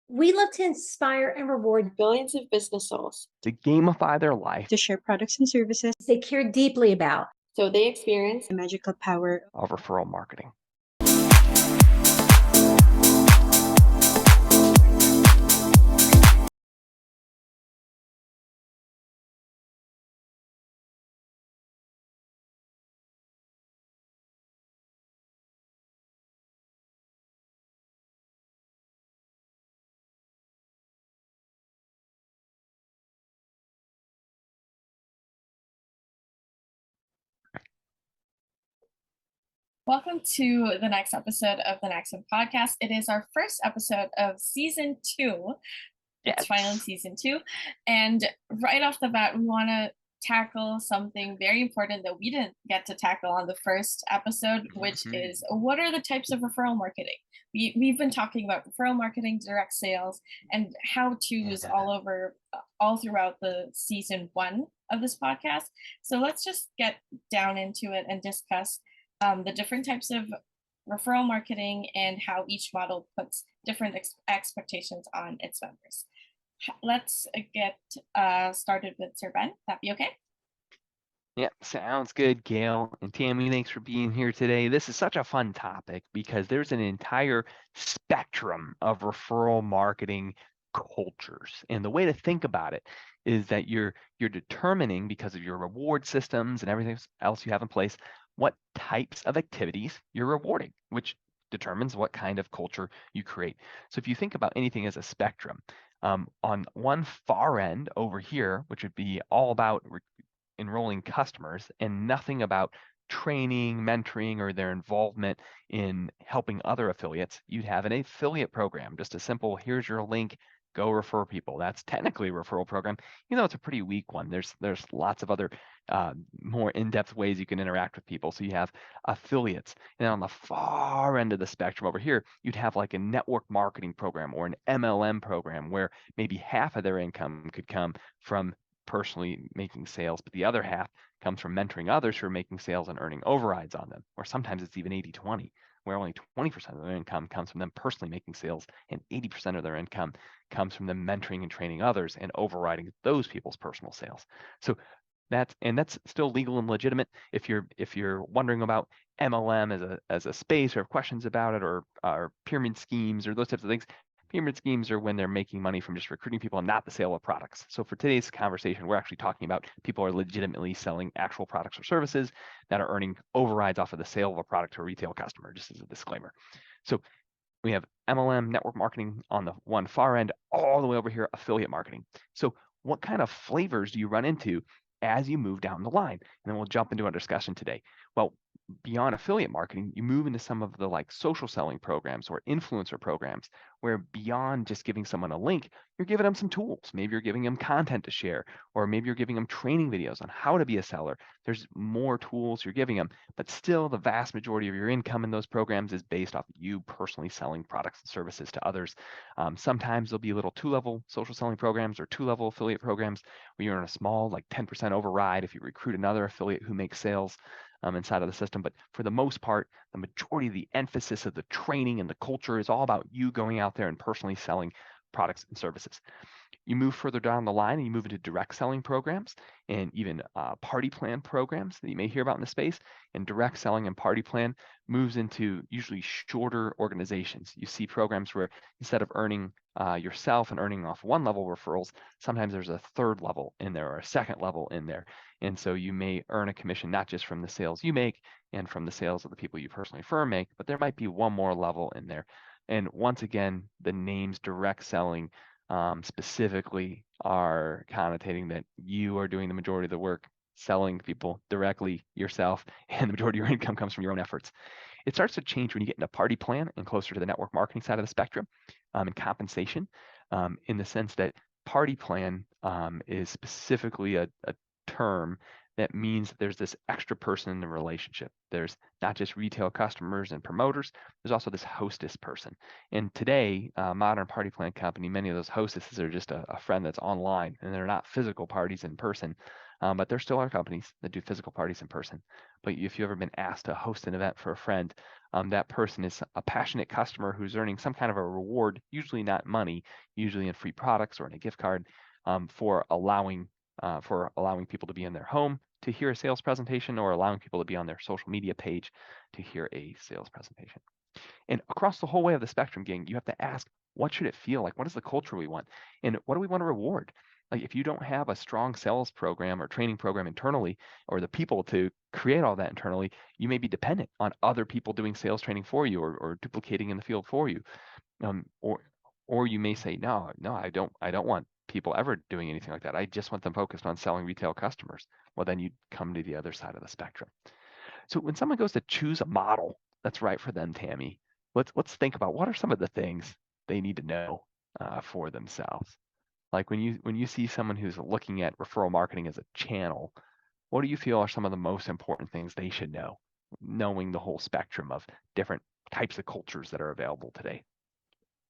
We love to inspire and reward billions of business souls to gamify their life to share products and services they care deeply about. so they experience the magical power of referral marketing. Welcome to the next episode of the NaXum podcast. It is our first episode of season 2. It's finally season 2. And right off the bat, we want to tackle something very important that we didn't get to tackle on the first episode, which is what are the types of referral marketing? We've been talking about referral marketing, direct sales, and how-tos all throughout the season 1 of this podcast. So let's just get down into it and discuss the different types of referral marketing and how each model puts different expectations on its members. Let's get started with Sir Ben. That be okay? Yeah, sounds good, Gail. And Tammy, thanks for being here today. This is such a fun topic because there's an entire spectrum of referral marketing cultures. And the way to think about it is that you're determining, because of your reward systems and everything else you have in place, what types of activities you're rewarding, which determines what kind of culture you create. So if you think about anything as a spectrum, on one far end over here, which would be all about enrolling customers and nothing about training, mentoring, or their involvement in helping other affiliates, you'd have an affiliate program, just a simple, here's your link, go refer people. That's technically a referral program, even though it's a pretty weak one. There's lots of other more in-depth ways you can interact with people. So you have affiliates. And on the far end of the spectrum over here, you'd have like a network marketing program or an MLM program where maybe half of their income could come from personally making sales, but the other half comes from mentoring others who are making sales and earning overrides on them. Or sometimes it's even 80-20, where only 20% of their income comes from them personally making sales and 80% of their income comes from them mentoring and training others and overriding those people's personal sales. So that's still legal and legitimate. If you're wondering about MLM as a space or have questions about it, or pyramid schemes or those types of things, pyramid schemes are when they're making money from just recruiting people and not the sale of products. So for today's conversation, we're actually talking about people are legitimately selling actual products or services that are earning overrides off of the sale of a product to a retail customer, just as a disclaimer. So we have MLM, network marketing on the one far end, all the way over here, affiliate marketing. So what kind of flavors do you run into as you move down the line? And then we'll jump into our discussion today. Well, beyond affiliate marketing, you move into some of the like social selling programs or influencer programs, where beyond just giving someone a link, you're giving them some tools. Maybe you're giving them content to share, or maybe you're giving them training videos on how to be a seller. There's more tools you're giving them, but still the vast majority of your income in those programs is based off you personally selling products and services to others. Sometimes there'll be little 2-level social selling programs or 2-level affiliate programs where you earn a small like 10% override if you recruit another affiliate who makes sales inside of the system. But for the most part, the majority of the emphasis of the training and the culture is all about you going out there and personally selling products and services. You move further down the line and you move into direct selling programs and even party plan programs that you may hear about in the space. And direct selling and party plan moves into usually shorter organizations. You see programs where instead of earning yourself and earning off 1-level referrals, sometimes there's a 3rd level in there or a 2nd level in there. And so you may earn a commission not just from the sales you make and from the sales of the people you personally refer make, but there might be one more level in there. And once again, the names direct selling specifically are connotating that you are doing the majority of the work, selling people directly yourself, and the majority of your income comes from your own efforts. It starts to change when you get into party plan and closer to the network marketing side of the spectrum, and compensation, in the sense that party plan is specifically a term that means that there's this extra person in the relationship. There's not just retail customers and promoters, there's also this hostess person. And today, modern party plan company, many of those hostesses are just a friend that's online, and they're not physical parties in person, but there still are companies that do physical parties in person. But if you've ever been asked to host an event for a friend, that person is a passionate customer who's earning some kind of a reward, usually not money, usually in free products or in a gift card, for allowing people to be in their home to hear a sales presentation, or allowing people to be on their social media page to hear a sales presentation. And across the whole way of the spectrum, gang, you have to ask, what should it feel like? What is the culture we want? And what do we want to reward? Like, if you don't have a strong sales program or training program internally, or the people to create all that internally, you may be dependent on other people doing sales training for you, or duplicating in the field for you. Or you may say, no, I don't want people ever doing anything like that. I just want them focused on selling retail customers. Well, then you come to the other side of the spectrum. So when someone goes to choose a model that's right for them, Tammy, let's think about, what are some of the things they need to know for themselves. Like, when you see someone who's looking at referral marketing as a channel, what do you feel are some of the most important things they should know, knowing the whole spectrum of different types of cultures that are available today?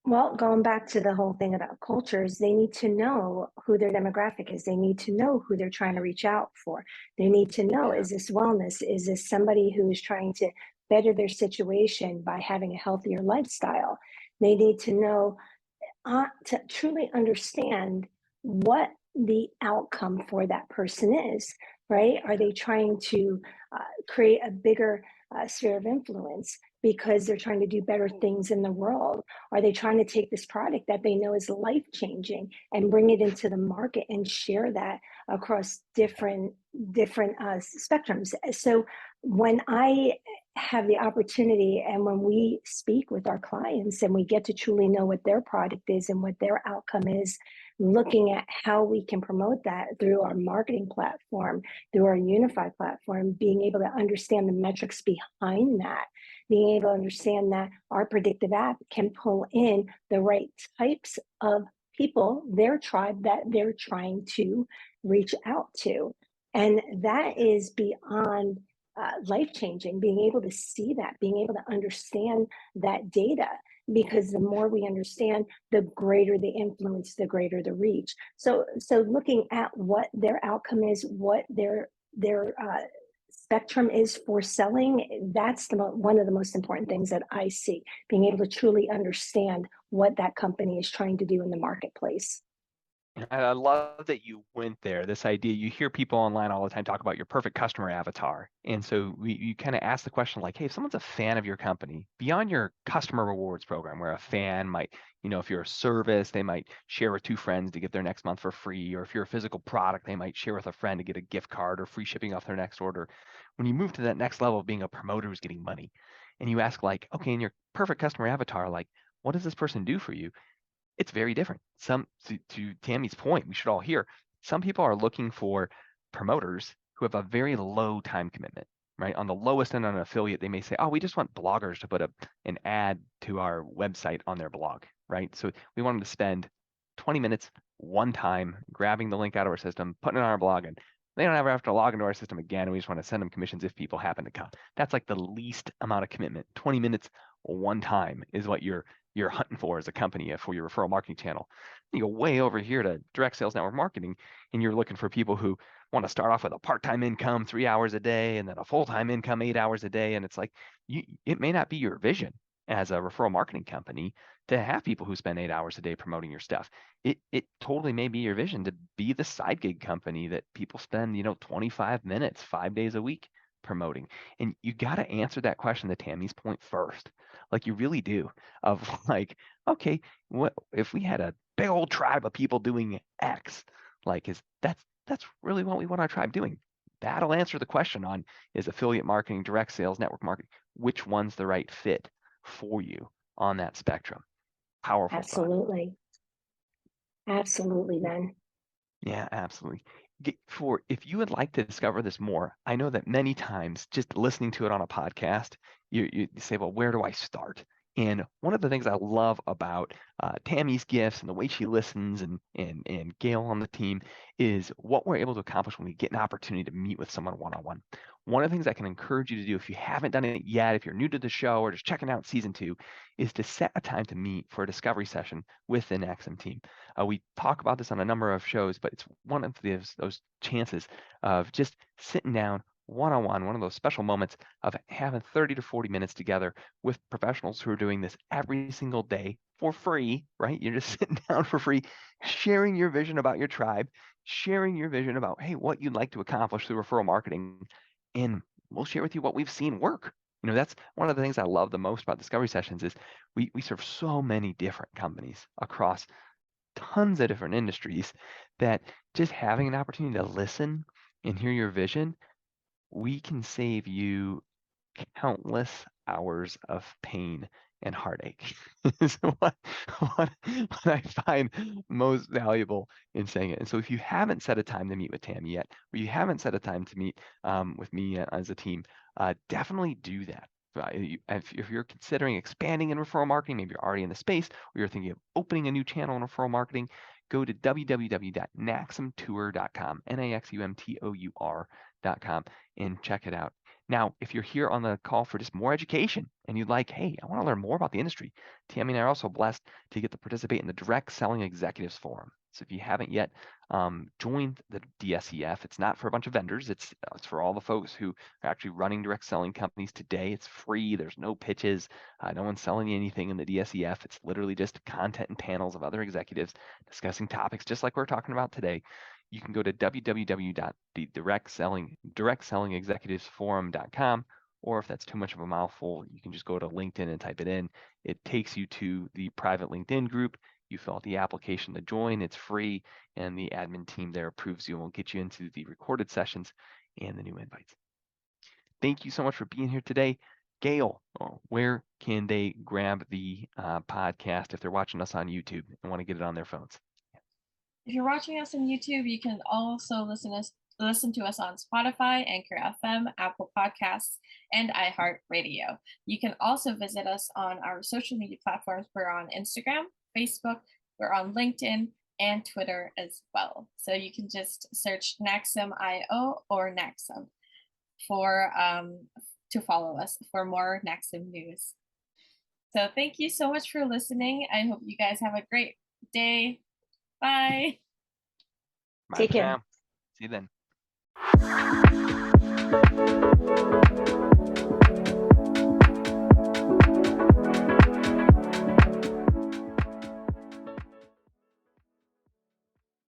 Well, going back to the whole thing about cultures, they need to know who their demographic is. They need to know who they're trying to reach out for. They need to know, Yeah. is this wellness? Is this somebody who is trying to better their situation by having a healthier lifestyle? They need to know, to truly understand what the outcome for that person is, right? Are they trying to create a bigger sphere of influence because they're trying to do better things in the world? Are they trying to take this product that they know is life changing and bring it into the market and share that across different spectrums? So when I have the opportunity, and when we speak with our clients and we get to truly know what their product is and what their outcome is, looking at how we can promote that through our marketing platform, through our unified platform, being able to understand the metrics behind that, being able to understand that our predictive app can pull in the right types of people, their tribe that they're trying to reach out to. And that is beyond life changing, being able to see that, being able to understand that data, because the more we understand, the greater the influence, the greater the reach. So looking at what their outcome is, what their spectrum is for selling, that's one of the most important things that I see, being able to truly understand what that company is trying to do in the marketplace. And I love that you went there. This idea, you hear people online all the time talk about your perfect customer avatar. And so you kind of ask the question, like, hey, if someone's a fan of your company, beyond your customer rewards program, where a fan might, if you're a service, they might share with 2 friends to get their next month for free. Or if you're a physical product, they might share with a friend to get a gift card or free shipping off their next order. When you move to that next level of being a promoter who's getting money, and you ask, like, okay, in your perfect customer avatar, like, what does this person do for you? It's very different. To Tammy's point, we should all hear, some people are looking for promoters who have a very low time commitment, right? On the lowest end on an affiliate, they may say, oh, we just want bloggers to put an ad to our website on their blog, right? So we want them to spend 20 minutes one time grabbing the link out of our system, putting it on our blog, and they don't ever have to log into our system again. And we just want to send them commissions if people happen to come. That's like the least amount of commitment. 20 minutes one time is what you're hunting for as a company for your referral marketing channel. You go way over here to direct sales network marketing, and you're looking for people who want to start off with a part-time income 3 hours a day, and then a full-time income 8 hours a day. And it's like, it may not be your vision as a referral marketing company to have people who spend 8 hours a day promoting your stuff. It totally may be your vision to be the side gig company that people spend 25 minutes 5 days a week promoting. And you got to answer that question to Tammy's point first. Like, you really do, of like, okay, what if we had a big old tribe of people doing X? Like, that's really what we want our tribe doing? That'll answer the question on, is affiliate marketing, direct sales, network marketing, which one's the right fit for you on that spectrum? Powerful thought. Absolutely, Ben. Yeah, absolutely. If you would like to discover this more, I know that many times just listening to it on a podcast, you say, well, where do I start? And one of the things I love about Tammy's gifts and the way she listens and Gail on the team is what we're able to accomplish when we get an opportunity to meet with someone one-on-one. One of the things I can encourage you to do, if you haven't done it yet, if you're new to the show or just checking out season 2, is to set a time to meet for a discovery session with the NaXum team. We talk about this on a number of shows, but it's one of those chances of just sitting down one-on-one, one of those special moments of having 30 to 40 minutes together with professionals who are doing this every single day for free, right? You're just sitting down for free, sharing your vision about your tribe, sharing your vision about, hey, what you'd like to accomplish through referral marketing. And we'll share with you what we've seen work. That's one of the things I love the most about Discovery Sessions is we serve so many different companies across tons of different industries that just having an opportunity to listen and hear your vision, we can save you countless hours of pain and heartache. is what I find most valuable in saying it. And so if you haven't set a time to meet with Tammy yet, or you haven't set a time to meet with me as a team, definitely do that. If you're considering expanding in referral marketing, maybe you're already in the space, or you're thinking of opening a new channel in referral marketing, go to www.naxumtour.com, NaXumtour.com, and check it out. Now, if you're here on the call for just more education and you'd like, hey, I want to learn more about the industry, Tammy and I are also blessed to get to participate in the Direct Selling Executives Forum. So if you haven't yet joined the DSEF, it's not for a bunch of vendors. It's for all the folks who are actually running direct selling companies today. It's free. There's no pitches. No one's selling you anything in the DSEF. It's literally just content and panels of other executives discussing topics just like we're talking about today. You can go to www.directSellingExecutivesForum.com, or if that's too much of a mouthful, you can just go to LinkedIn and type it in. It takes you to the private LinkedIn group. You fill out the application to join. It's free, and the admin team there approves you and will get you into the recorded sessions and the new invites. Thank you so much for being here today. Gaelle, where can they grab the podcast if they're watching us on YouTube and want to get it on their phones? If you're watching us on YouTube, you can also listen to us on Spotify, Anchor FM, Apple Podcasts, and iHeartRadio. You can also visit us on our social media platforms. We're on Instagram, Facebook, we're on LinkedIn, and Twitter as well. So you can just search NaXum.io or NaXum to follow us for more NaXum news. So thank you so much for listening. I hope you guys have a great day. Bye. Bye Take for care. now. See you then.